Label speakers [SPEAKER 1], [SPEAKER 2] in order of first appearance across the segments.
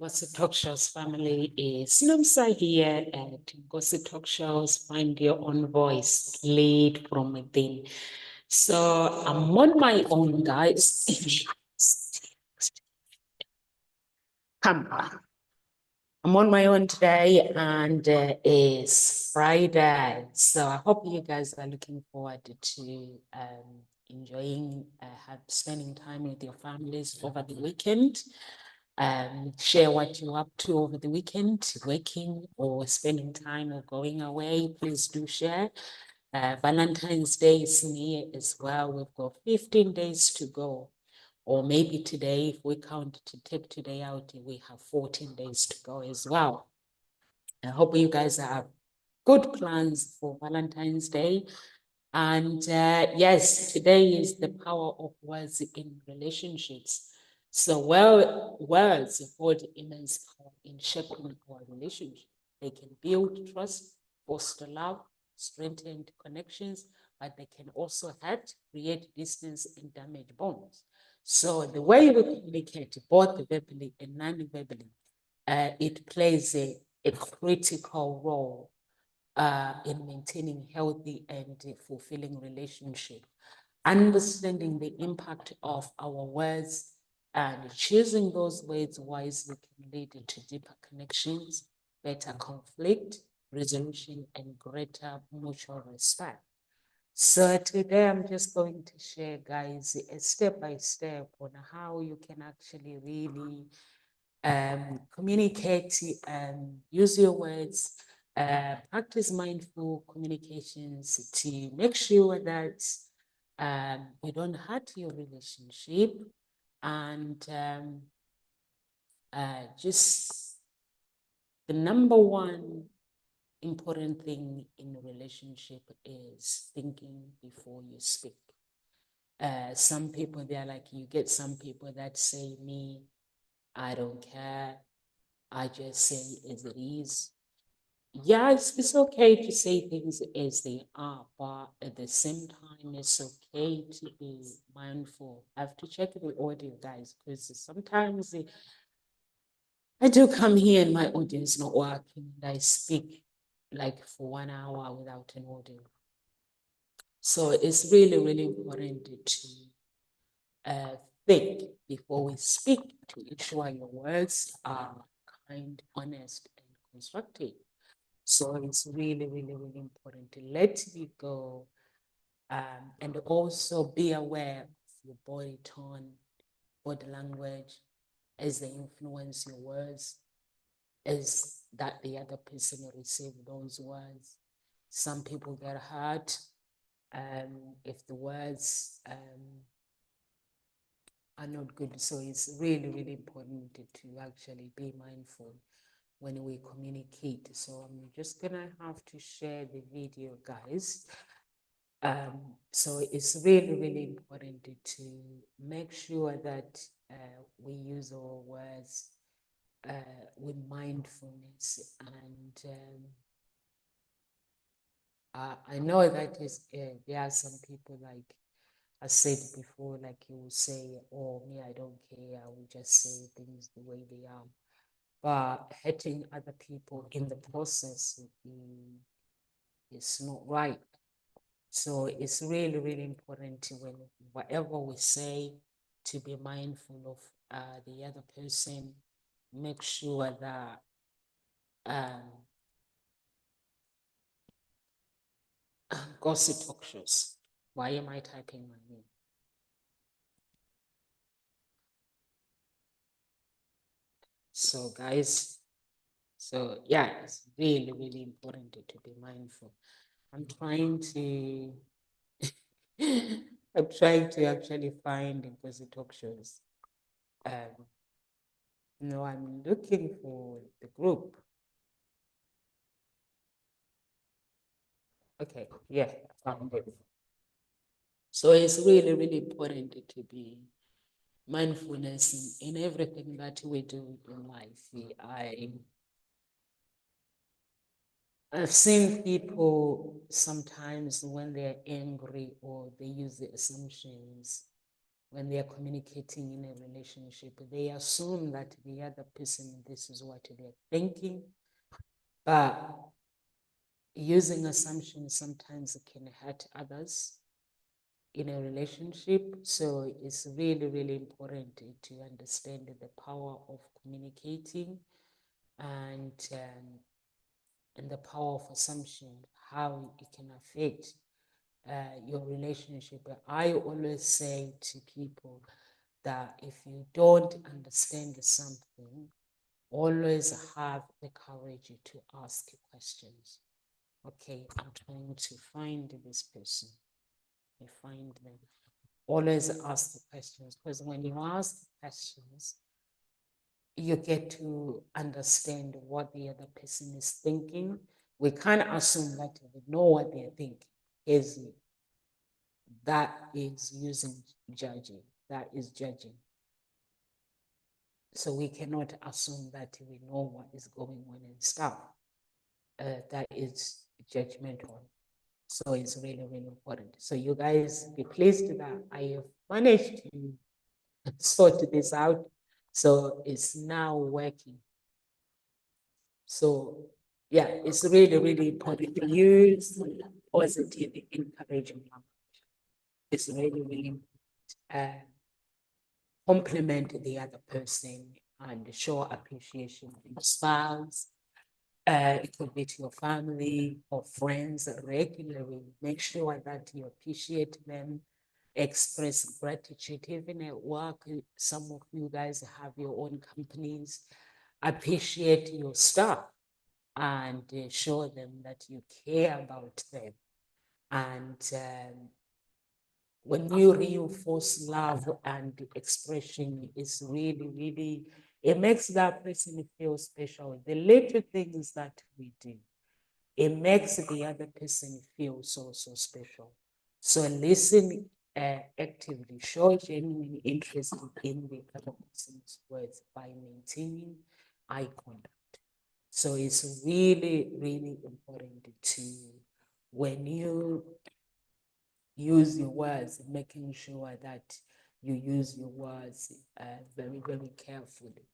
[SPEAKER 1] Gossip Talk Shows family, is Nomsa here at Gossip Talk Shows. Find your own voice, lead from within. So I'm on my own, guys. Come on. I'm on my own today, and it's Friday. So I hope you guys are looking forward to enjoying, spending time with your families over the weekend. Share what you're up to over the weekend, working or spending time or going away. Please do share. Valentine's Day is near as well. We've got 15 days to go. Or maybe today, if we count to take today out, we have 14 days to go as well. I hope you guys have good plans for Valentine's Day. And yes, today is the power of words in relationships. So words hold immense power in shaping our relationship. They can build trust, foster love, strengthen connections, but they can also hurt, create distance, and damage bonds. So the way we communicate, both verbally and non-verbally, it plays a critical role in maintaining healthy and fulfilling relationship. Understanding the impact of our words and choosing those words wisely can lead to deeper connections, better conflict resolution, and greater mutual respect. So today I'm just going to share, guys, a step by step on how you can actually really communicate and use your words, practice mindful communications to make sure that you don't hurt your relationship, and just the number one important thing in a relationship is thinking before you speak. Some people, they're like, you get some people that say, me, I don't care, I just say as it is. Yes, it's okay to say things as they are, but at the same time, it's okay to be mindful. I have to check the audio, guys, because sometimes I do come here and my audio is not working. And I speak like for 1 hour without an audio. So it's really, really important to think before we speak to ensure your words are kind, honest, and constructive. So it's really, really, really important to let you go, and also be aware of your body tone, body language, as they influence your words, as that the other person will receive those words. Some people get hurt if the words are not good. So it's really, really important to actually be mindful when we communicate. So I'm just gonna have to share the video, guys. So it's really, really important to make sure that we use our words with mindfulness. And I know that there are some people, like I said before, like you will say, oh, me, I don't care, I will just say things the way they are. But hurting other people in the process is not right. So it's really, really important to, when whatever we say, to be mindful of the other person, make sure that gossip talk shows. Why am I typing my name? So guys, so yeah, it's really, really important to be mindful. I'm trying to I'm trying to actually find gossip talk shows. No, I'm looking for the group. Okay, yeah, I found it. So it's really, really important to be mindfulness in everything that we do in life. I've seen people sometimes when they're angry or they use the assumptions, when they are communicating in a relationship, they assume that the other person, this is what they're thinking, but using assumptions sometimes can hurt others in a relationship. So it's really, really important to understand the power of communicating and the power of assumption, how it can affect your relationship. I always say to people that if you don't understand something, always have the courage to ask questions. Okay, I'm trying to find this person. I find them. Always ask the questions, because when you ask questions, you get to understand what the other person is thinking. We can't assume that we know what they're thinking. That is using judging. That is judging. So we cannot assume that we know what is going on and stuff. That is judgmental. So it's really, really important. So you guys be pleased that I have managed to sort this out. So it's now working. So yeah, it's really, really important to use positive encouragement. It's really, really compliment the other person and show appreciation to your spouse. It could be to your family or friends regularly. Make sure that you appreciate them, express gratitude. Even at work, some of you guys have your own companies. Appreciate your staff and show them that you care about them. And when you reinforce love and expression, is really, really, it makes that person feel special. The little things that we do, it makes the other person feel so, so special. So listen actively, show genuine interest in the other person's words by maintaining eye contact. So it's really, really important to, when you use your words, making sure that you use your words very, very carefully.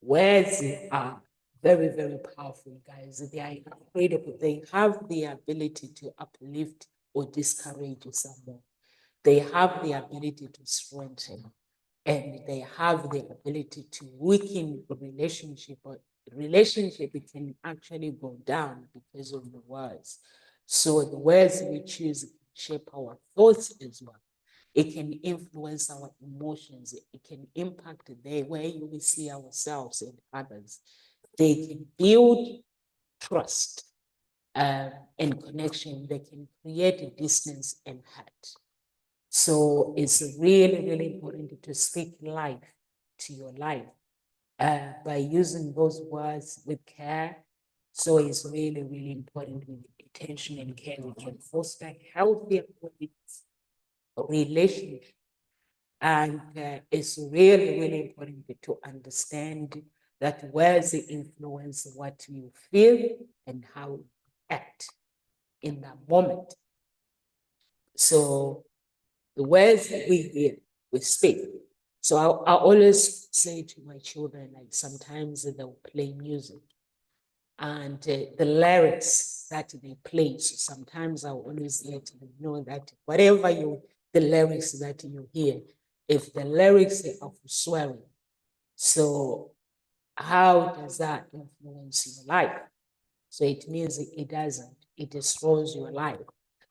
[SPEAKER 1] Words are very, very powerful, guys. They are incredible. They have the ability to uplift or discourage someone. They have the ability to strengthen, and they have the ability to weaken a relationship. But relationship, it can actually go down because of the words. So the words we choose shape our thoughts as well. It can influence our emotions. It can impact the way we see ourselves and others. They can build trust and connection. They can create a distance and hurt. So it's really, really important to speak life to your life by using those words with care. So it's really, really important with attention and care. We can foster healthy relationship. And it's really, really important to understand that words influence what you feel and how you act in that moment. So the words that we hear, we speak. So I always say to my children, like sometimes they'll play music and the lyrics that they play. So sometimes I always let them know that whatever the lyrics that you hear, if the lyrics are swearing, so how does that influence your life? So it means it doesn't, it destroys your life.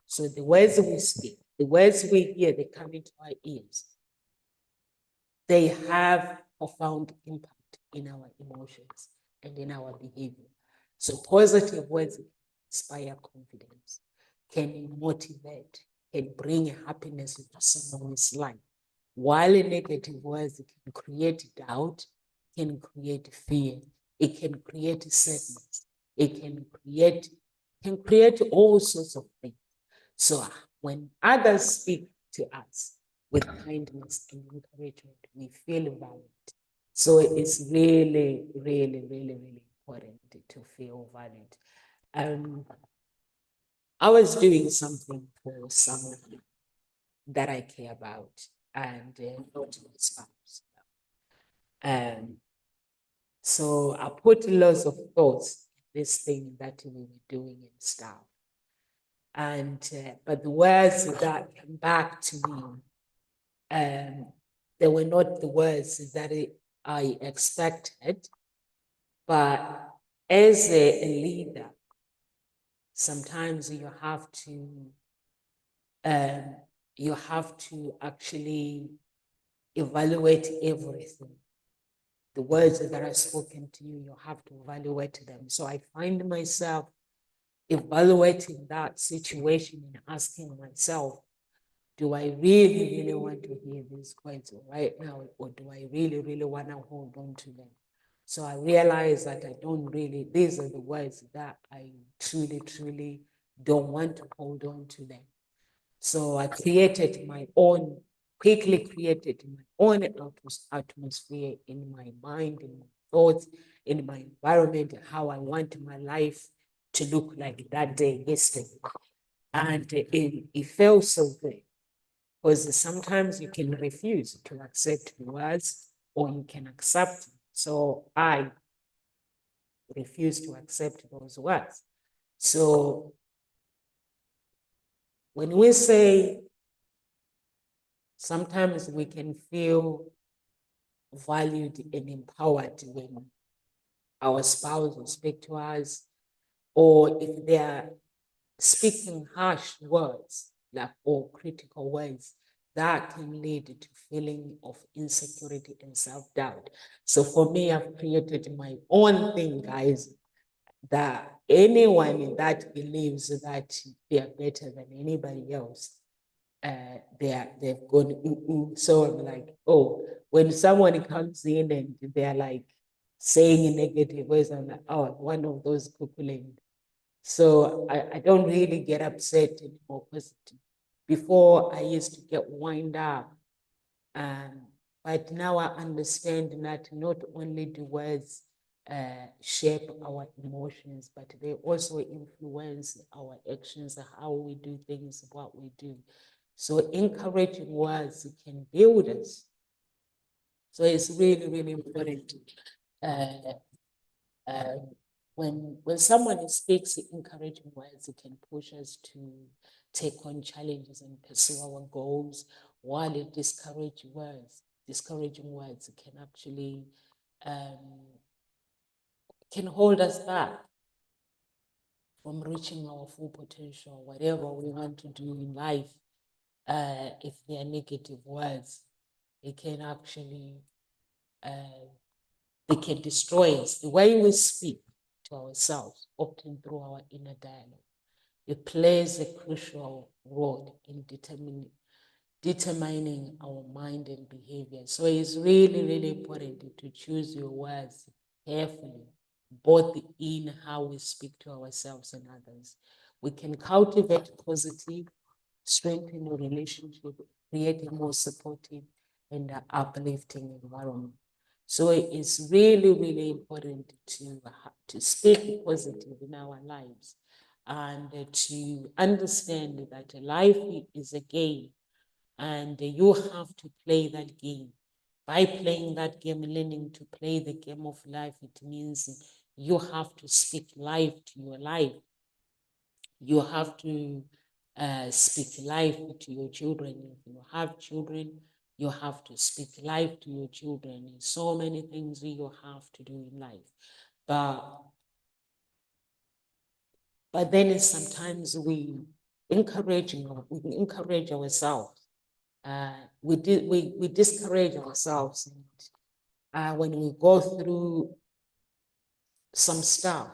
[SPEAKER 1] So the words we speak, the words we hear, they come into our ears. They have profound impact in our emotions and in our behavior. So positive words inspire confidence, can motivate, can bring happiness to someone's life. While negative words can create doubt, can create fear, it can create sadness, it can create all sorts of things. So when others speak to us with kindness and encouragement, we feel valued. So it's really, really, really, really important to feel valued. I was doing something for someone that I care about, and not my spouse. So I put lots of thoughts in this thing that we were doing and stuff. And but the words that came back to me, they were not the words that I expected. But as a leader, sometimes you have to actually evaluate everything. The words that are spoken to you, you have to evaluate them. So I find myself evaluating that situation and asking myself, do I really, really want to hear these words right now, or do I really, really want to hold on to them? So I realized that I don't really, these are the words that I truly, truly don't want to hold on to them. So I created my own, quickly created my own atmosphere in my mind, in my thoughts, in my environment, how I want my life to look like that day yesterday. And it felt so good, because sometimes you can refuse to accept the words, or you can accept them. So I refuse to accept those words. So when we say, sometimes we can feel valued and empowered when our spouse will speak to us, or if they are speaking harsh words, like, or critical words, that can lead to feeling of insecurity and self-doubt. So for me, I've created my own thing, guys, that anyone that believes that they are better than anybody else, they've gone. So I'm like, oh, when someone comes in and they're like saying negative words, I'm like, oh, one of those kukuling. So I don't really get upset anymore, because before I used to get wind up. But now I understand that not only do words shape our emotions, but they also influence our actions, how we do things, what we do. So encouraging words can build us. So it's really, really important. When someone speaks encouraging words, it can push us to take on challenges and pursue our goals, while discouraging words can actually can hold us back from reaching our full potential, whatever we want to do in life. If they are negative words, it can actually they can destroy us. The way we speak to ourselves, often through our inner dialogue, it plays a crucial role in determining our mind and behavior. So it's really, really important to choose your words carefully, both in how we speak to ourselves and others. We can cultivate positive, strengthen a relationship, create a more supportive and uplifting environment. So it's really, really important to speak positive in our lives, and to understand that life is a game, and you have to play that game. By playing that game, learning to play the game of life, it means you have to speak life to your life. You have to speak life to your children. If you have children, you have to speak life to your children. So many things you have to do in life. But then sometimes we encourage ourselves. We discourage ourselves, and when we go through some stuff,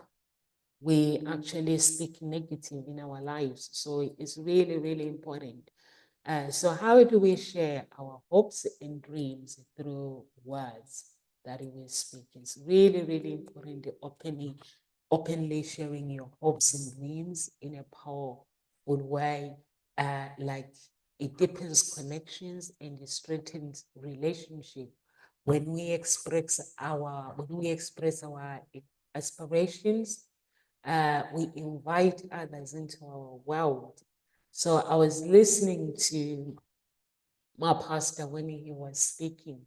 [SPEAKER 1] we actually speak negative in our lives. So it's really, really important. So how do we share our hopes and dreams through words that we speak? It's really, really important, openly sharing your hopes and dreams in a powerful way. Like, it deepens connections and it strengthens relationship when we express our aspirations. We invite others into our world. So I was listening to my pastor when he was speaking.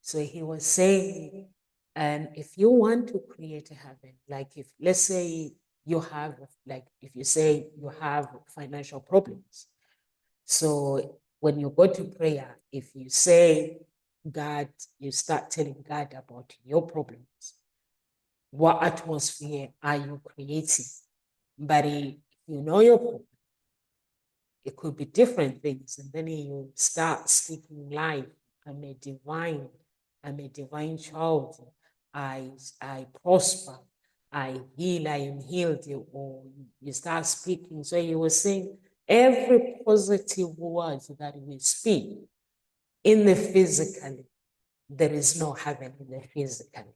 [SPEAKER 1] So he was saying, if you want to create a heaven, like if, let's say you have, like if you say you have financial problems. So when you go to prayer, if you say, God, you start telling God about your problems, what atmosphere are you creating? But if you know your problem, it could be different things. And then you start speaking life. I'm a divine child. I prosper. I heal, I am healed. Or you start speaking. So you were saying every positive word that we speak in the physical, there is no heaven in the physical.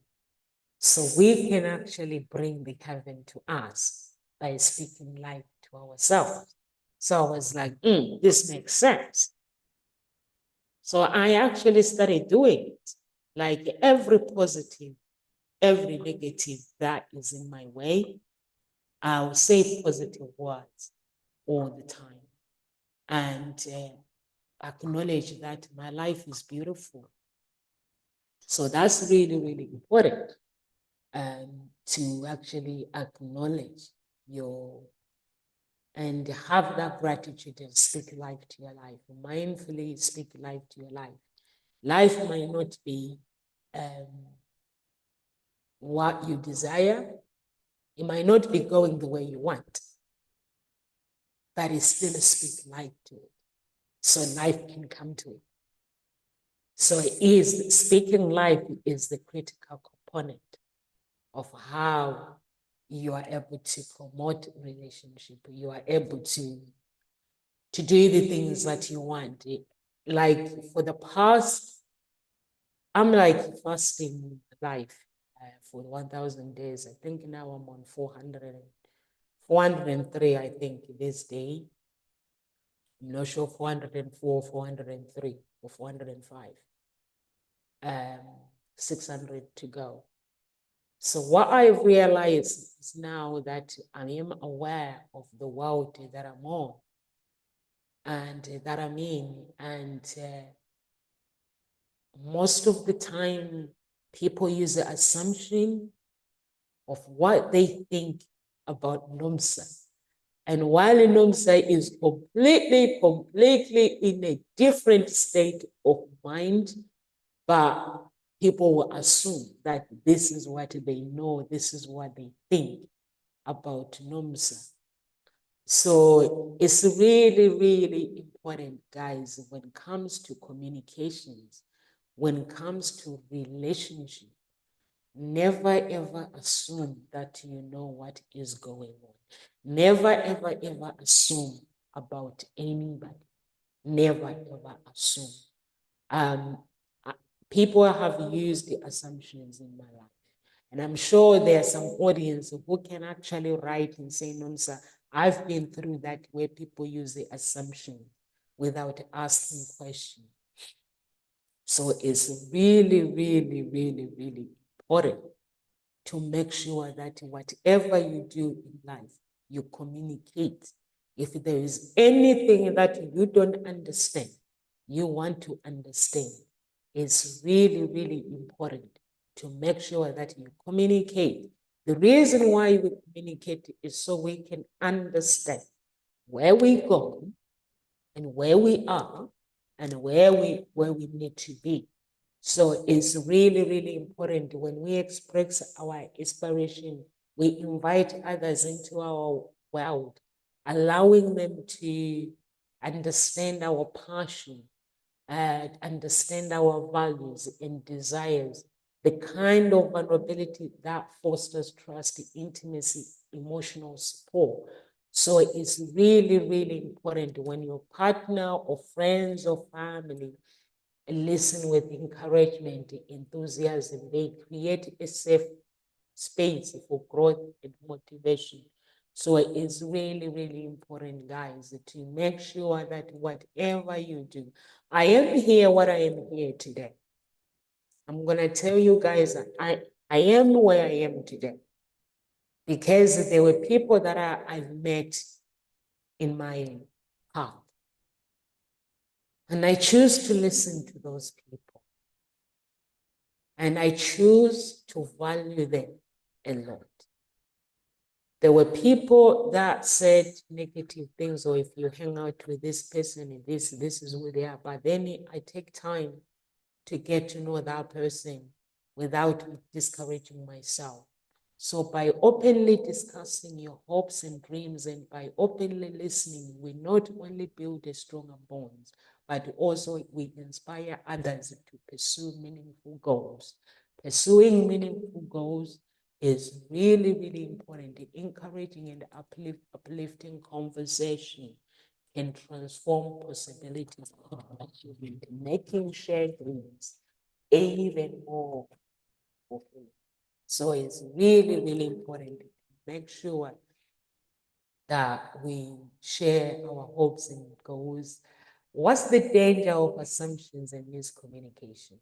[SPEAKER 1] So we can actually bring the heaven to us by speaking life to ourselves. So I was like, this makes sense. So I actually started doing it. Like every positive, every negative that is in my way, I'll say positive words all the time and acknowledge that my life is beautiful. So that's really, really important to actually acknowledge your and have that gratitude and speak life to your life. Mindfully speak life to your life. Life might not be what you desire. It might not be going the way you want, but it still speak life to it. So life can come to it. So speaking life is the critical component of how you are able to promote relationship. You are able to do the things that you want. Like for the past, I'm like fasting life for 1,000 days. I think now I'm on 403, I think this day. I'm not sure, 404, 403, or 405. 600 to go. So what I realize is now that I am aware of the world that I'm on and that I'm in, and most of the time people use the assumption of what they think about NUMSA. And while NUMSA is completely in a different state of mind, but people will assume that this is what they know, this is what they think about NUMSA. So it's really, really important, guys, when it comes to communications, when it comes to relationship, never ever assume that you know what is going on. Never ever assume about anybody. Never ever assume. People have used the assumptions in my life. And I'm sure there are some audience who can actually write and say, no, sir, I've been through that where people use the assumption without asking questions. So it's really, really, really, really important to make sure that whatever you do in life, you communicate. If there is anything that you don't understand, you want to understand, it's really, really important to make sure that you communicate. The reason why we communicate is so we can understand where we go and where we are and where we need to be. So it's really, really important when we express our inspiration, we invite others into our world, allowing them to understand our passion, understand our values and desires, the kind of vulnerability that fosters trust, intimacy, emotional support. So it's really, really important when your partner or friends or family listen with encouragement, enthusiasm, they create a safe space for growth and motivation. So it's really, really important, guys, to make sure that whatever you do, I am here what I am here today. I'm going to tell you guys that I am where I am today because there were people that I've met in my path. And I choose to listen to those people. And I choose to value them a lot. There were people that said negative things, or if you hang out with this person, this is who they are. But then I take time to get to know that person without discouraging myself. So by openly discussing your hopes and dreams and by openly listening, we not only build a stronger bonds, but also we inspire others to pursue meaningful goals. Pursuing meaningful goals is really, really important. Encouraging and uplifting conversation can transform possibilities of achievement, making shared dreams even more fulfilling. So it's really, really important to make sure that we share our hopes and goals. What's the danger of assumptions and miscommunication?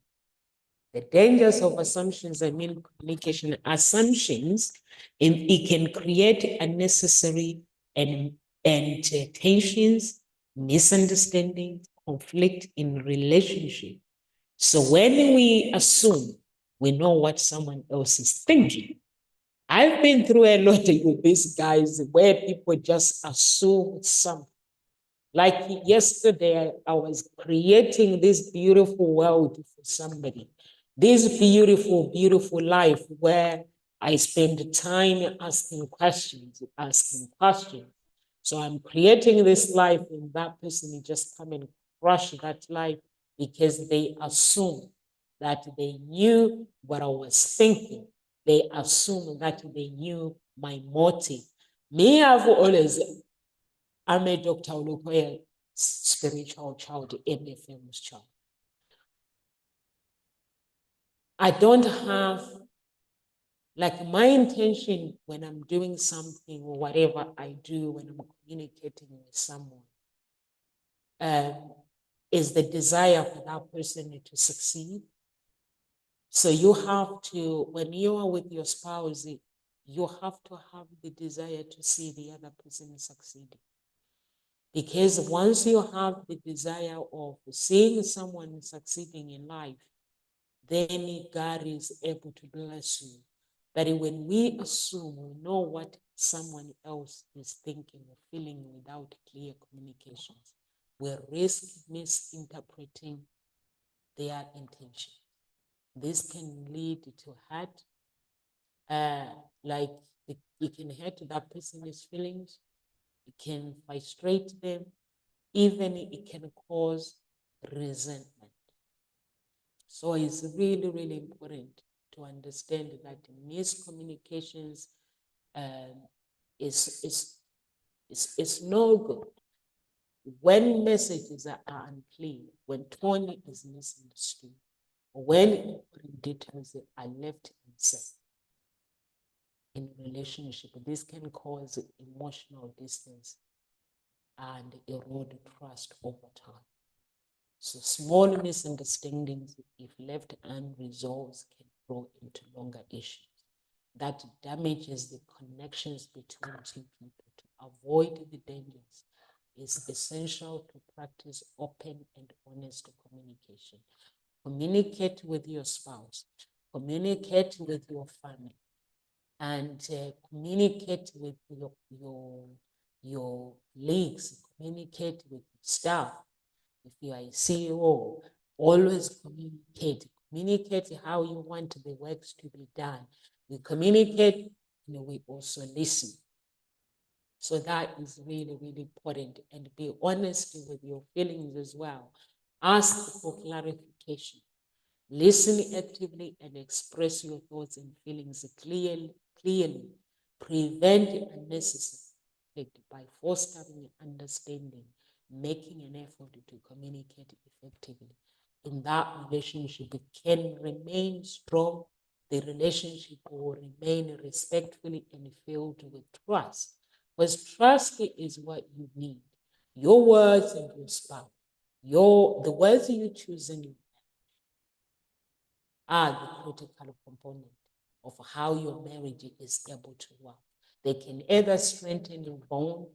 [SPEAKER 1] The dangers of assumptions and miscommunication. Assumptions, it can create unnecessary and tensions, misunderstandings, conflict in relationship. So when we assume we know what someone else is thinking, I've been through a lot with these guys where people just assume something. Like yesterday, I was creating this beautiful world for somebody, this beautiful, beautiful life where I spend time asking questions, asking questions. So I'm creating this life, and that person will just come and crush that life because they assume that they knew what I was thinking. They assume that they knew my motive. Me, I've always, I'm a Dr. Olukoya spiritual child, a famous child. I don't have, like, my intention when I'm doing something or whatever I do when I'm communicating with someone is the desire for that person to succeed. So you have to, when you are with your spouse, you have to have the desire to see the other person succeeding. Because once you have the desire of seeing someone succeeding in life, then God is able to bless you. But when we assume we know what someone else is thinking or feeling without clear communications, we risk misinterpreting their intention. This can lead to hurt, like it can hurt that person's feelings, it can frustrate them, even it can cause resentment. So it's really, really important to understand that miscommunications is no good. When messages are unclear, when tone is misunderstood, when important details are left unsaid in a relationship, this can cause emotional distance and erode trust over time. So small misunderstandings, if left unresolved, can grow into longer issues. That damages the connections between two people. To avoid the dangers, it's essential to practice open and honest communication. Communicate with your spouse, communicate with your family, and communicate with your colleagues, communicate with staff. If you are a CEO, always communicate. Communicate how you want the works to be done. We communicate and we also listen. So that is really, really important. And be honest with your feelings as well. Ask for clarification. Listen actively and express your thoughts and feelings clearly. Prevent unnecessary conflict by fostering understanding, making an effort to communicate effectively. In that relationship, it can remain strong. The relationship will remain respectfully and filled with trust. Because trust is what you need. Your words and your spouse, the words you choose in your are the critical component of how your marriage is able to work. They can either strengthen your bond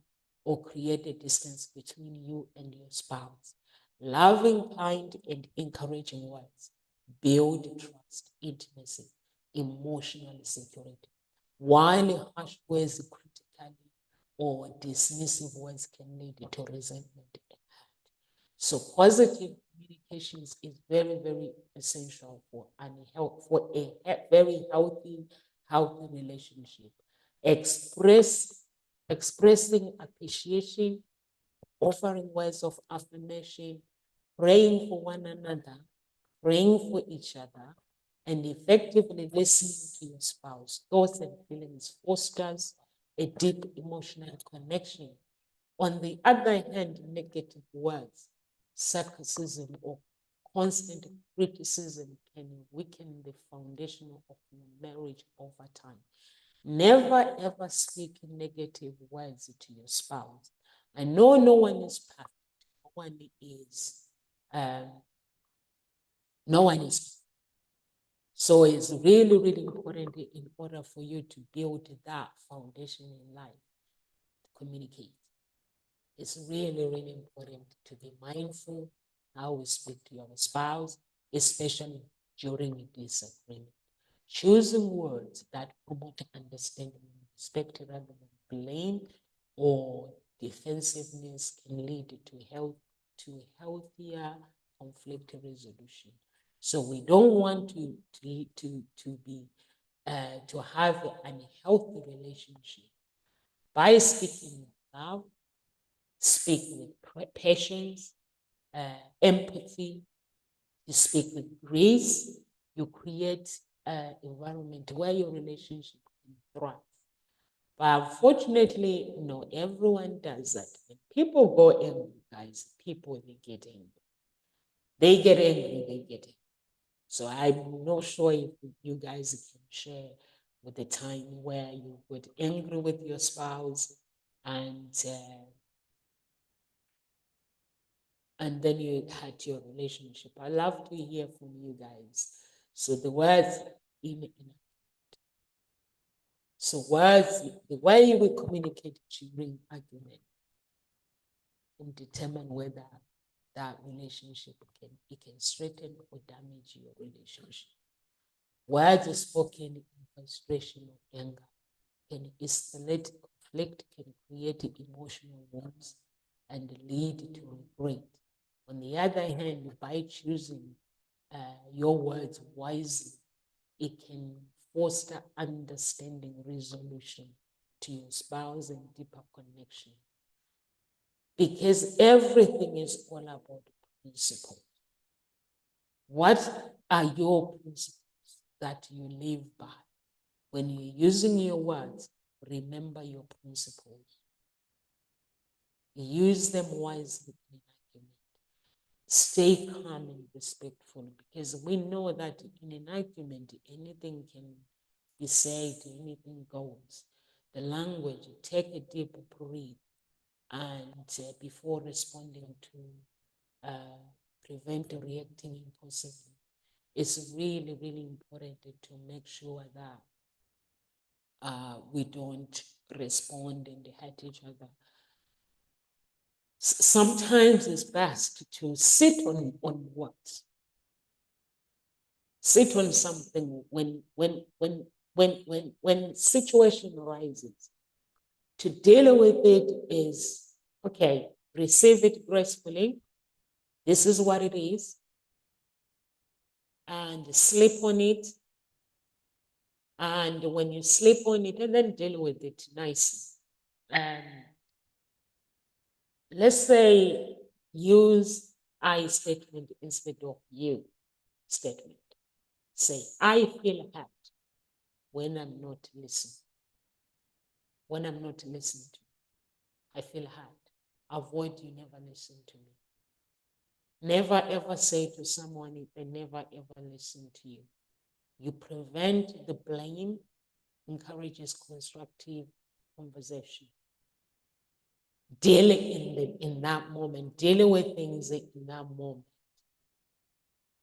[SPEAKER 1] or create a distance between you and your spouse. Loving, kind, and encouraging words build trust, intimacy, emotional security, while harsh words, critically or dismissive words, can lead to resentment and hurt. So positive communications is very, very essential for a very healthy relationship. Expressing appreciation, offering words of affirmation, praying for one another, praying for each other, and effectively listening to your spouse. Thoughts and feelings fosters a deep emotional connection. On the other hand, negative words, sarcasm, or constant criticism can weaken the foundation of marriage over time. Never ever speak negative words to your spouse. I know no one is perfect. No one is. Um, no one is. So it's really, really important in order for you to build that foundation in life to communicate. It's really, really important to be mindful how we speak to our spouse, especially during a disagreement. Choosing words that promote understanding and respect rather than blame or defensiveness can lead to healthier conflict resolution. So we don't want to have an unhealthy relationship. By speaking with love, speak with patience, empathy, you speak with grace, you create an environment where your relationship can thrive. But unfortunately, not everyone does that. When people go angry, guys, people, they get angry. They get angry, they get angry. So I'm not sure if you guys can share with the time where you got angry with your spouse and then you had your relationship. I love to hear from you guys. So the words the way we communicate during argument can determine whether that relationship can strengthen or damage your relationship. Words spoken in frustration or anger can escalate conflict, can create emotional wounds, and lead to regret. On the other hand, by choosing your words wisely, it can foster understanding, resolution to your spouse, and deeper connection. Because everything is all about principles. What are your principles that you live by? When you're using your words, remember your principles. Use them wisely in argument. Stay calm and respectful, because we know that in an argument, anything can be said, anything goes. The language, take a deep breath, and before responding to prevent reacting impulsively. It's really, really important to make sure that we don't respond and hurt each other. Sometimes it's best to sit on what? Sit on something when situation arises. To deal with it is, okay, receive it gracefully. This is what it is. And sleep on it. And when you sleep on it, and then deal with it nicely. Let's say use I statement instead of you statement. Say, I feel hurt when I'm not listening. When I'm not listening to you, I feel hurt. Avoid you never listen to me. Never ever say to someone if they never ever listen to you. You prevent the blame, encourages constructive conversation. Dealing in that moment, dealing with things in that moment.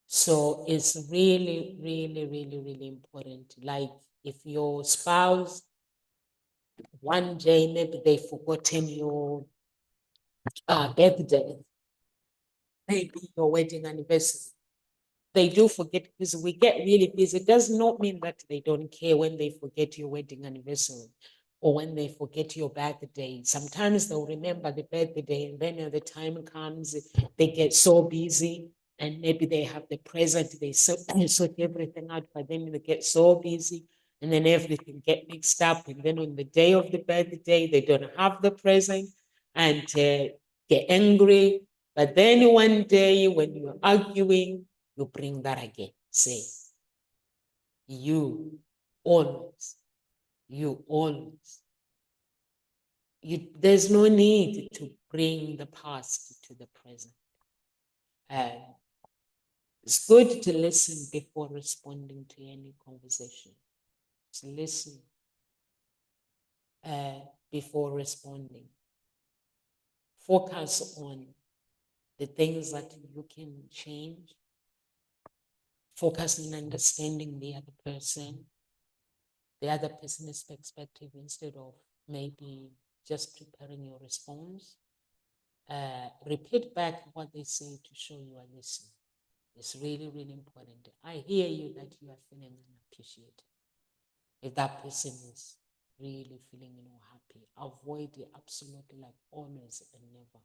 [SPEAKER 1] So it's really, really, really, really important. Like if your spouse, one day, maybe they forgotten your birthday, maybe your wedding anniversary. They do forget because we get really busy. It does not mean that they don't care when they forget your wedding anniversary or when they forget your birthday. Sometimes they'll remember the birthday, and then when the time comes, they get so busy, and maybe they have the present, they sort everything out, but then they get so busy, and then everything get mixed up. And then on the day of the birthday, they don't have the present and get angry. But then one day when you're arguing, you bring that again. Say, you always, you always. There's no need to bring the past to the present. It's good to listen before responding to any conversation. Just listen before responding. Focus on the things that you can change. Focus on understanding the other person's perspective instead of maybe just preparing your response. Repeat back what they say to show you are listening. It's really, really important. I hear you that you are feeling unappreciated. If that person is really feeling happy, avoid the absolutely like always and never.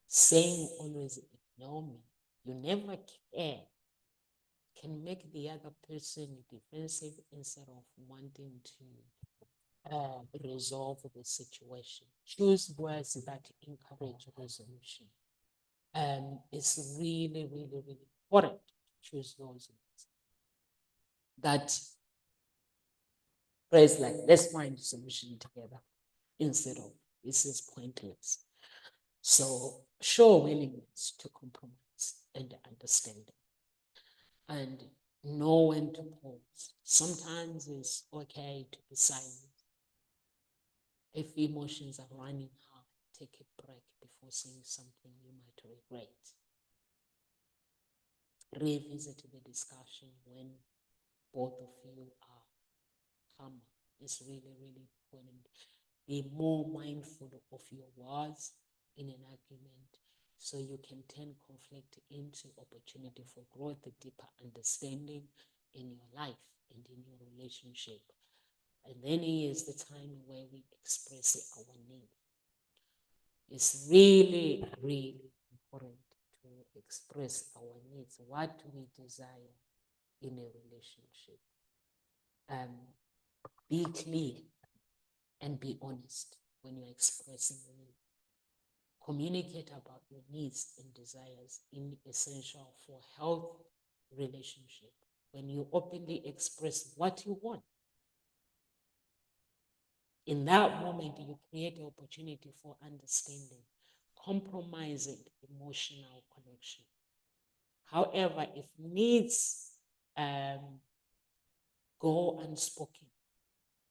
[SPEAKER 1] Saying always ignore me, you never care, can make the other person defensive instead of wanting to resolve the situation. Choose words that encourage resolution. It's really, really, really important to choose those words that phrase like, let's find a solution together instead of this is pointless. So show willingness to compromise and understanding, and know when to pause. Sometimes it's okay to be silent. If emotions are running high, take a break before saying something you might regret. Revisit the discussion when both of you are calmer. It's really, really important. Be more mindful of your words in an argument so you can turn conflict into opportunity for growth, deeper understanding in your life and in your relationship. And then is the time where we express our need. It's really, really important to express our needs. What do we desire in a relationship? Be clear and be honest when you're expressing your needs. Communicate about your needs and desires in essential for health relationship. When you openly express what you want, in that moment, you create an opportunity for understanding, compromising emotional connection. However, if needs go unspoken,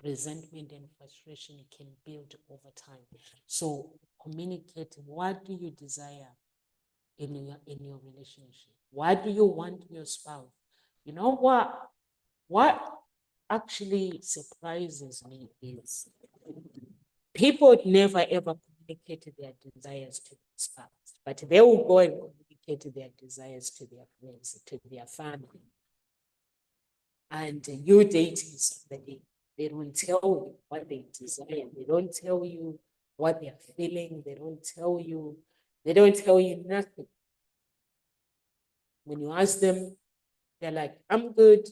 [SPEAKER 1] resentment and frustration can build over time. So communicate, what do you desire in your relationship? What do you want your spouse? You know what actually surprises me is people never ever communicate their desires to their spouse, but they will go and communicate their desires to their friends, to their family. And you're dating somebody, they don't tell you what they desire. They don't tell you what they're feeling. They don't tell you nothing. When you ask them, they're like, I'm good.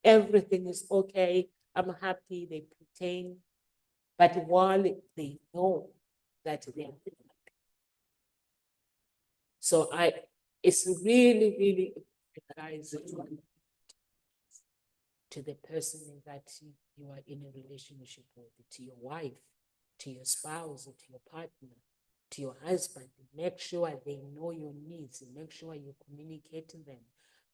[SPEAKER 1] Everything is okay. I'm happy. They pretend. But while they know that they're happy. So it's really, really, guys, to the person that you are in a relationship with, to your wife, to your spouse, to your partner, to your husband. Make sure they know your needs, and make sure you communicate to them,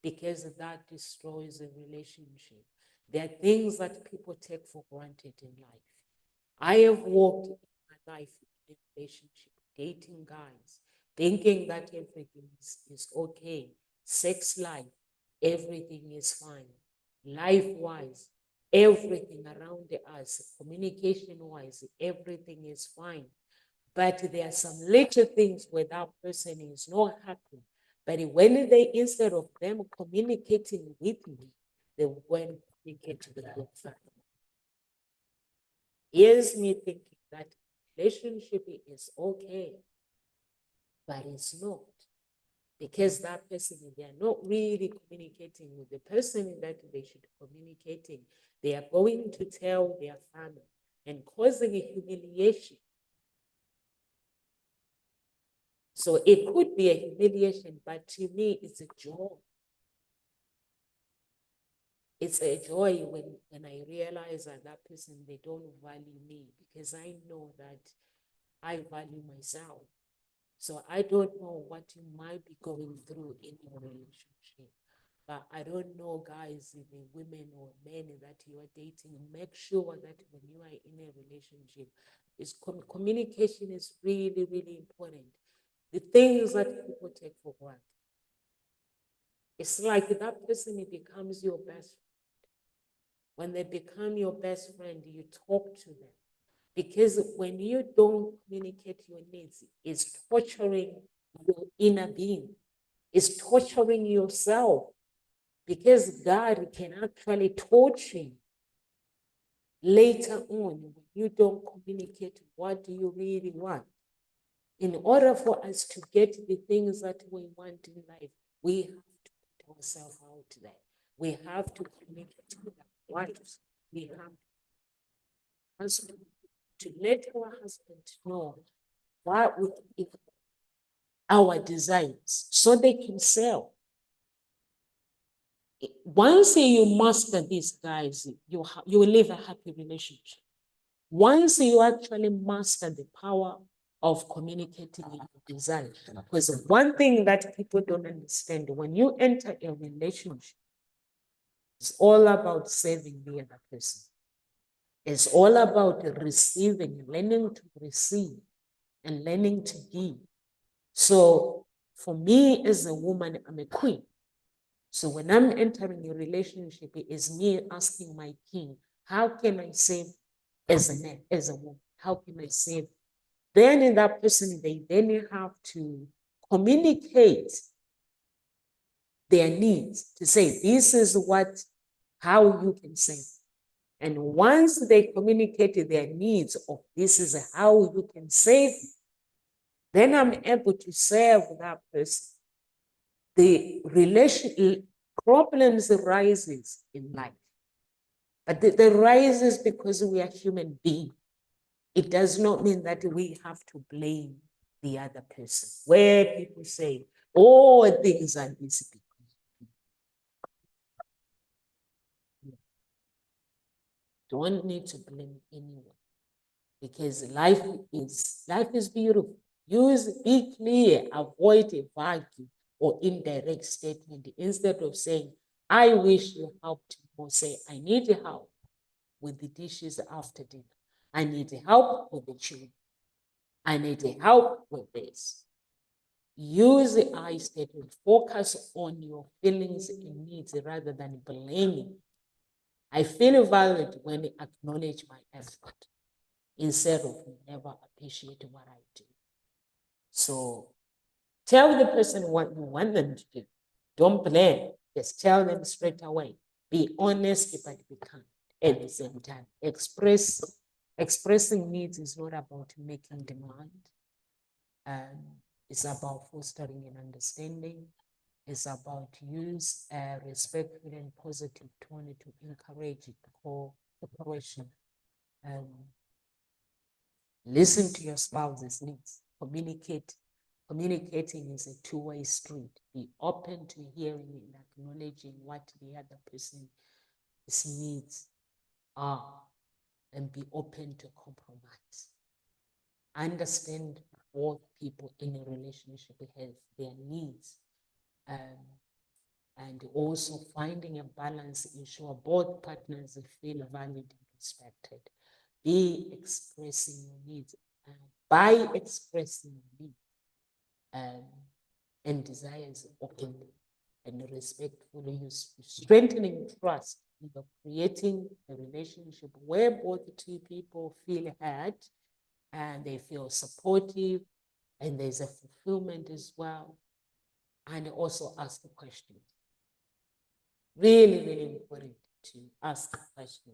[SPEAKER 1] because that destroys a relationship. There are things that people take for granted in life. I have walked in my life in a relationship, dating guys, thinking that everything is okay. Sex life, everything is fine. Life-wise, everything around us, communication-wise, everything is fine. But there are some little things where that person is not happy. But when they, instead of them communicating with me, they will go and communicate with their family. Here's me thinking that relationship is okay, but it's not. Because that person, they are not really communicating with the person that they should communicating. They are going to tell their family and causing a humiliation. So it could be a humiliation, but to me, it's a joy. It's a joy when I realize that that person, they don't value me, because I know that I value myself. So I don't know what you might be going through in your relationship. But I don't know, guys, the women or men that you are dating, make sure that when you are in a relationship, communication is really, really important. The things that people take for granted. It's like that person, it becomes your best friend. When they become your best friend, you talk to them. Because when you don't communicate your needs, it's torturing your inner being. It's torturing yourself. Because God can actually torture you later on when you don't communicate what do you really want. In order for us to get the things that we want in life, we have to put ourselves out there. We have to communicate with our wives. We have to let our husband know what our desires so they can sell. Once you master these guys, you will live a happy relationship. Once you actually master the power of communicating your desire, because one thing that people don't understand, when you enter a relationship, it's all about saving the other person. It's all about receiving, learning to receive and learning to give. So for me as a woman, I'm a queen. So when I'm entering a relationship, it is me asking my king, how can I save as a man, as a woman? How can I save? Then in that person, they then have to communicate their needs to say, this is how you can save. And once they communicate their needs of this is how you can save, then I'm able to serve that person. The relation problems arises in life, but the rises because we are human beings. It does not mean that we have to blame the other person. Where people say, all things are this because. Don't need to blame anyone, because life is beautiful. Be clear, avoid a vague or indirect statement. Instead of saying, I wish you helped more, say, I need help with the dishes after dinner. I need help with the children. I need help with this. Use the I statement. Focus on your feelings and needs rather than blaming. I feel valued when I acknowledge my effort instead of never appreciate what I do. So tell the person what you want them to do. Don't blame. Just tell them straight away. Be honest, but be kind at the same time. Expressing needs is not about making demand. It's about fostering an understanding. It's about use a respectful and positive tone to encourage cooperation. Listen to your spouse's needs. Communicating is a two-way street. Be open to hearing and acknowledging what the other person's needs are, and be open to compromise. Understand both people in a relationship have their needs, and also finding a balance, ensure both partners feel valued and respected. Be expressing your needs. By expressing your needs and desires openly and respectfully, you strengthening trust. You're creating a relationship where both two people feel heard and they feel supportive, and there's a fulfillment as well. and also ask the question. Really, really important to ask the question.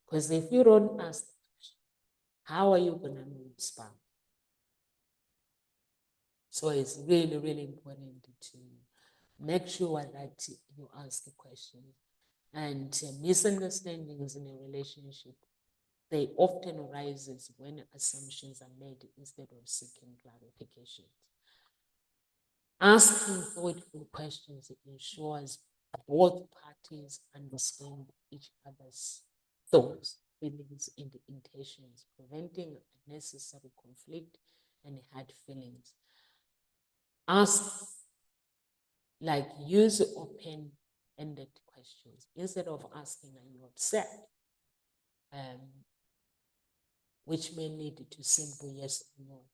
[SPEAKER 1] Because if you don't ask the question, how are you going to respond? So it's really, really important to make sure that you ask the question. And misunderstandings in a relationship, they often arises when assumptions are made instead of seeking clarification. Asking thoughtful questions ensures both parties understand each other's thoughts, feelings, and intentions, preventing unnecessary conflict and hurt feelings. Ask, like, use open-ended questions instead of asking, "Are you upset?" Which may lead to simple yes or no.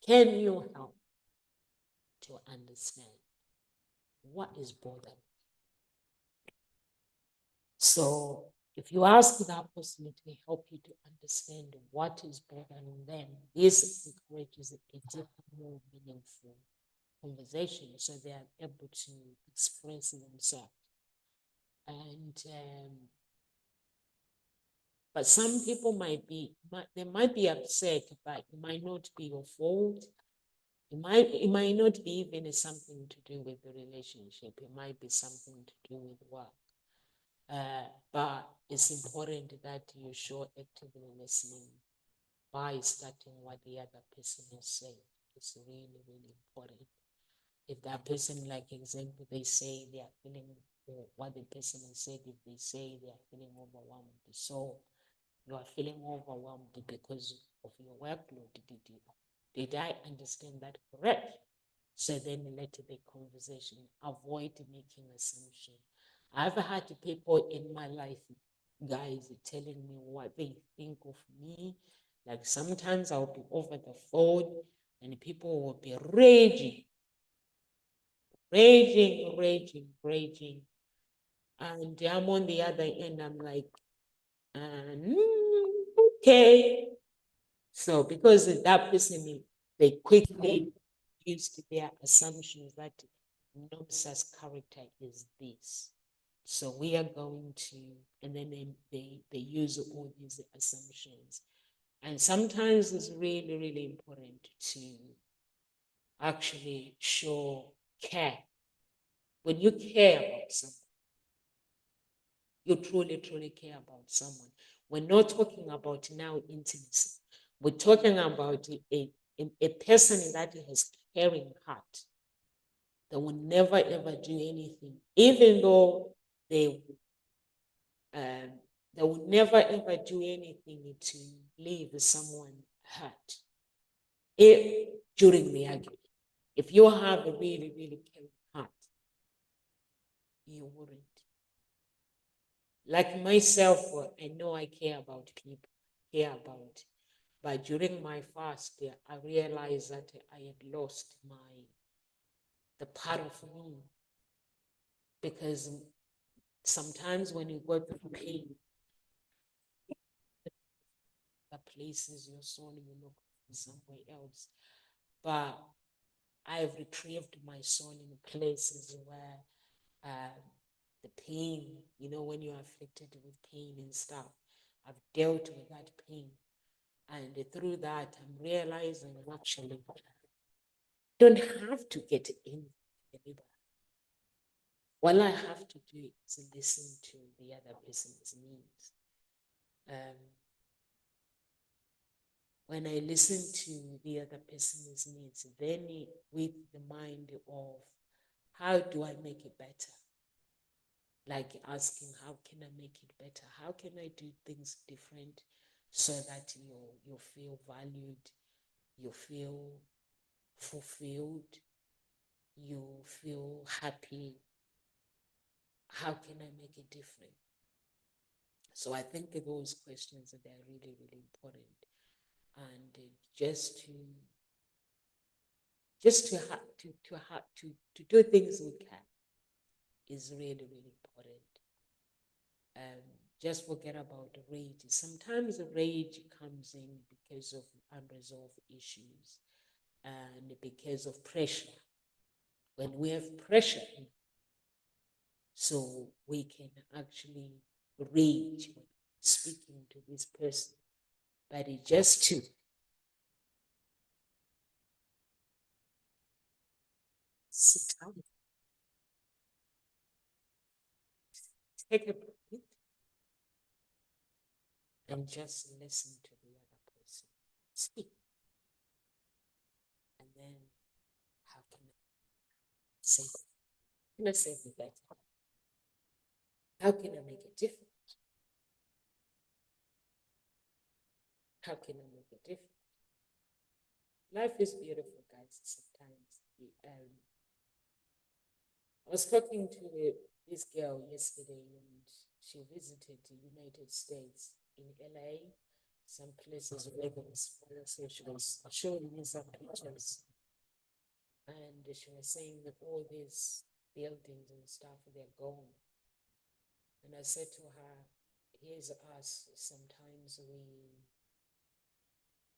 [SPEAKER 1] Can you help to understand what is bothering? So if you ask that person, it will help you to understand what is bothering them. This encourages a deeper, more meaningful conversation, so they are able to express themselves. And but some people they might be upset, but it might not be your fault. It might not be even something to do with the relationship. It might be something to do with work. But it's important that you show actively listening by starting what the other person is saying. It's really, really important. If that person, like example, they say they are feeling, or what the person has said, if they say they are feeling overwhelmed, so you are feeling overwhelmed because of your workload. Did I understand that correct? So then let the conversation, avoid making assumptions. I've had people in my life, guys, telling me what they think of me. Like sometimes I'll be over the phone and people will be raging. And I'm on the other end, I'm like, okay. So because that person, they quickly used their assumptions that Nomsa's character is this. So we are going to, and then they use all these assumptions. And sometimes it's really, really important to actually show care. When you care about someone, you truly, truly care about someone. We're not talking about now intimacy. We're talking about a person that has caring heart. They will never ever do anything, even though they will never ever do anything to leave someone hurt. During the argument, if you have a really, really caring heart, you wouldn't. Like myself, I know I care about people, but during my fast, I realized that I had lost the part of me, because sometimes when you go through pain, that places your soul, you look somewhere else. But I've retrieved my soul in places where the pain, when you're afflicted with pain and stuff, I've dealt with that pain. And through that, I'm realizing actually don't have to get in anybody. All I have to do is listen to the other person's needs. When I listen to the other person's needs, then with the mind of how do I make it better? Like asking, how can I make it better? How can I do things different so that you feel valued, you feel fulfilled, you feel happy? How can I make it different? So I think those questions are really, really important. And to do things we can is really, really important. Just forget about rage. Sometimes rage comes in because of unresolved issues and because of pressure. when we have pressure, so we can actually rage when speaking to this person, but it's just to sit down, take a breath, and just listen to the other person speak. And then how can I say, can I say it better? How can I make it different? How can I make it different? Life is beautiful, guys, sometimes. I was talking to this girl yesterday, and she visited the United States in LA, some places where there was fire. So she was showing me some pictures, and she was saying that all these buildings and stuff, they're gone. And I said to her, here's us, sometimes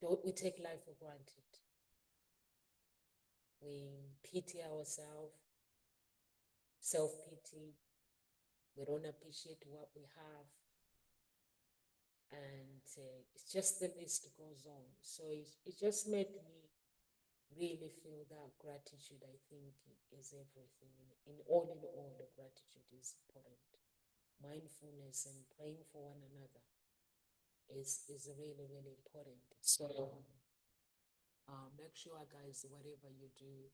[SPEAKER 1] we take life for granted. We pity ourselves, self-pity. We don't appreciate what we have. And it's just the list goes on. So it just made me really feel that gratitude, I think, is everything. In all, the gratitude is important. Mindfulness and praying for one another is really, really important. So make sure, guys, whatever you do,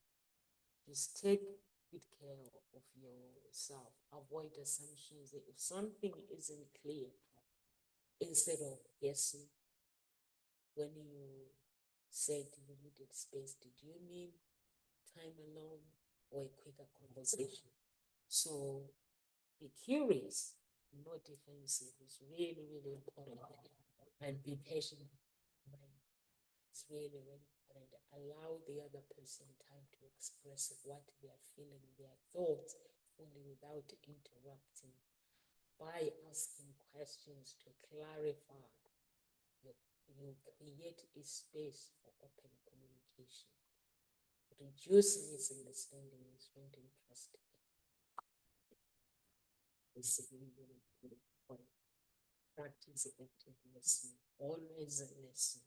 [SPEAKER 1] just take good care of yourself. Avoid assumptions. If something isn't clear, instead of guessing, when you said you needed space, did you mean time alone or a quicker conversation? So be curious, not defensive. It's really, really important. And be patient. It's really, really important. Allow the other person time to express what they are feeling, their thoughts, fully without interrupting. By asking questions to clarify, you create a space for open communication. Reduce misunderstanding and strengthen trust. It's really, really important. Practice active listening. Always listen.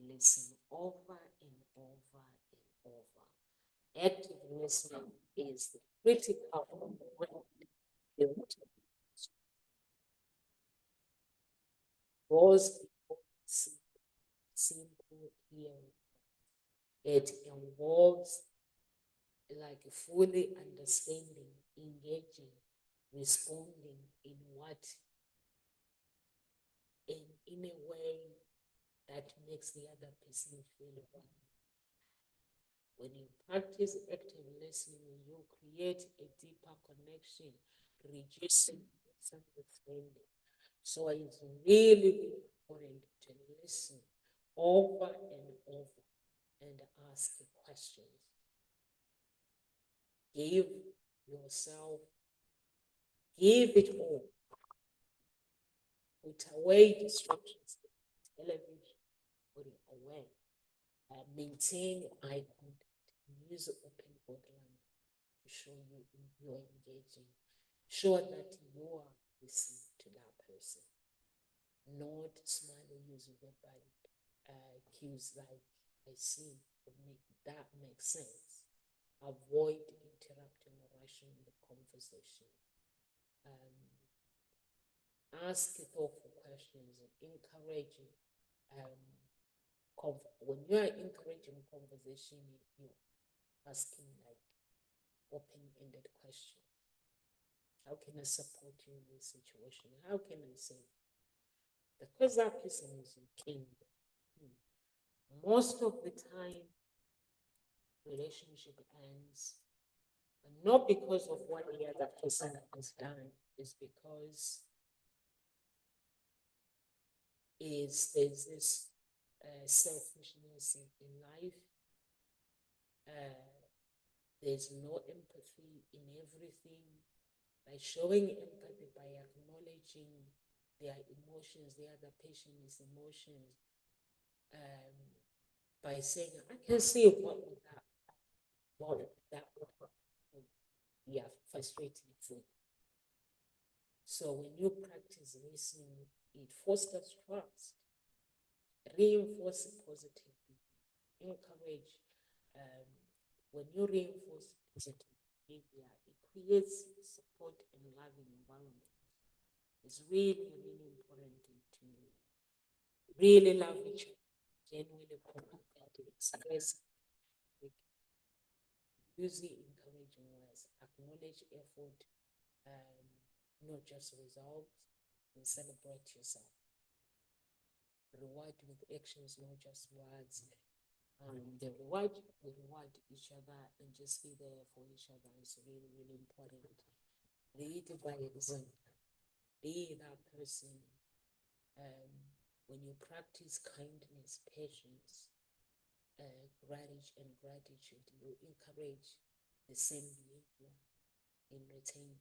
[SPEAKER 1] Listen over and over and over. Active listening is the critical build. Was simple hearing. It involves like fully understanding, engaging, responding in a way that makes the other person feel well. When you practice active listening, you create a deeper connection, reducing misunderstanding. So it's really important to listen over and over and ask questions. Give yourself, give it all. Put away distractions, television, put it away. Maintain eye contact. Use open body language to show you're engaging. Show that you are listening to that person. Not smiling using verbal cues like I see. That makes sense. Avoid interrupting or rushing the conversation. Ask thoughtful questions and encouraging. When you are encouraging conversation, you're asking like open-ended questions. How can I support you in this situation? How can I say? Because that person is in pain. Most of the time, relationship ends, but not because of what the other person has done. It's because there's this selfishness in life. There's no empathy in everything. By showing empathy, by acknowledging their emotions, the other person's emotions, by saying, I can see what that frustrating for you. So when you practice listening, it fosters trust, reinforces positive behavior, encourage. When you reinforce positive behavior, it creates support and loving environment. It's really, really important to really love each other, genuinely communicate, express, using encouraging words, acknowledge effort, not just results, and celebrate yourself. Reward with actions, not just words. The reward, we reward each other and just be there for each other is really, really important. Lead by example. Be that person. When you practice kindness, patience, gratitude, you encourage the same behavior in return.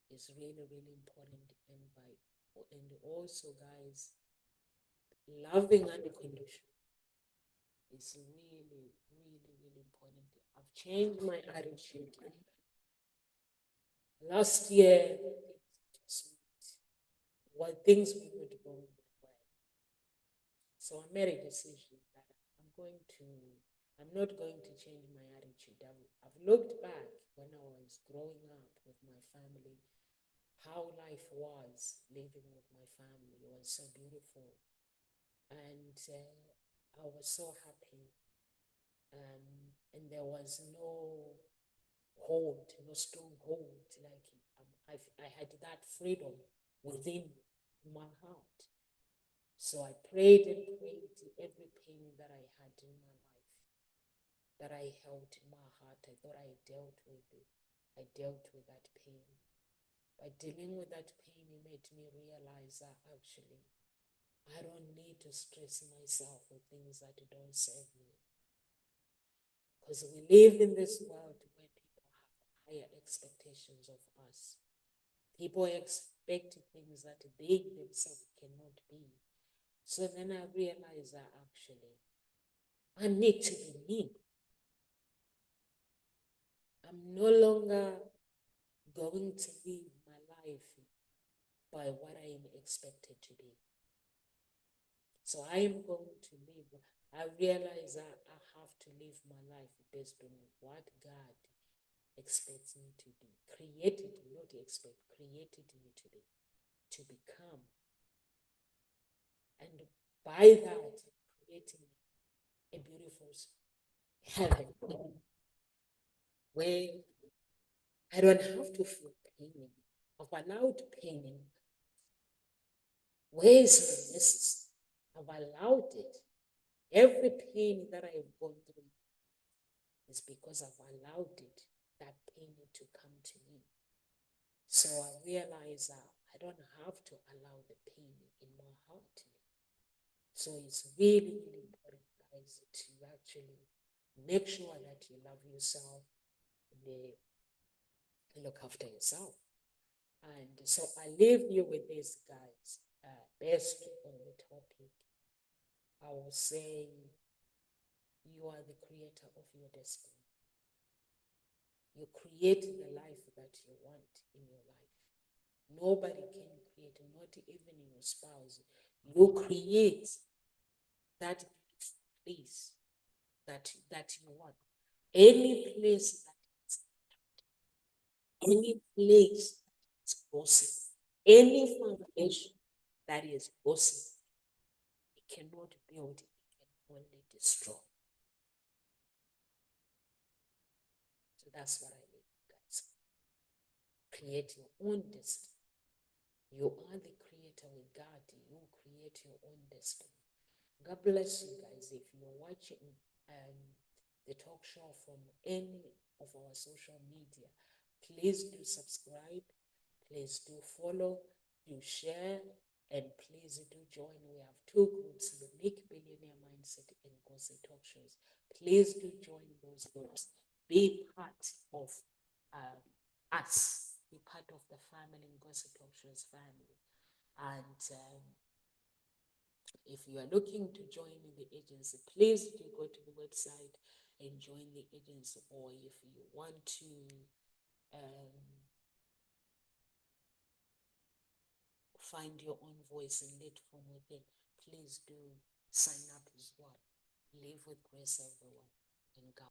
[SPEAKER 1] It's really, really important. And also, guys, loving unconditionally is really, really, really important. I've changed my attitude. Last year, things were not going my way. So I made a decision that I'm not going to change my attitude. I've looked back when I was growing up with my family, how life was living with my family. It was so beautiful. And I was so happy. And there was no stronghold. Like I had that freedom within my heart. So I prayed and prayed every pain that I had in my life, that I held in my heart. I thought I dealt with it. I dealt with that pain. By dealing with that pain, it made me realize that actually I don't need to stress myself with things that don't serve me. Because we live in this world where people have higher expectations of us. People expect things that they themselves cannot be. So then I realized that actually I need to be me. I'm no longer going to live my life by what I am expected to be. So I am going to live. I realize that I have to live my life based on what God expects me to be. Created me to be, to become. And by that, creating a beautiful heaven where I don't have to feel pain. I've allowed pain. Where is the necessary? I've allowed it. Every pain that I have gone through is because I've allowed it, that pain to come to me. So I realize that I don't have to allow the pain in my heart. So it's really, really important, guys, to actually make sure that you love yourself and look after yourself. And so I leave you with this, guys. Based on the topic, I will say you are the creator of your destiny. You create the life that you want in your life. Nobody can create, not even your spouse. You create that place that you want. Any place that's gossip, any foundation that is gossip, it cannot build, it can only destroy. So that's what I mean, guys. Create your own destiny. You are the creator with God. You create your own destiny. God bless you guys. If you're watching the talk show from any of our social media, please do subscribe, please do follow, do share, and please do join. We have two groups, Unique Billionaire Mindset and Ngozi Talk Shows. Please do join those groups. Be part of us. Be part of the family, Ngozi Talk Shows family. And if you are looking to join the agency, please do go to the website and join the agency. Or if you want to find your own voice and lead from within, please do sign up as well. Live with grace, everyone, and God.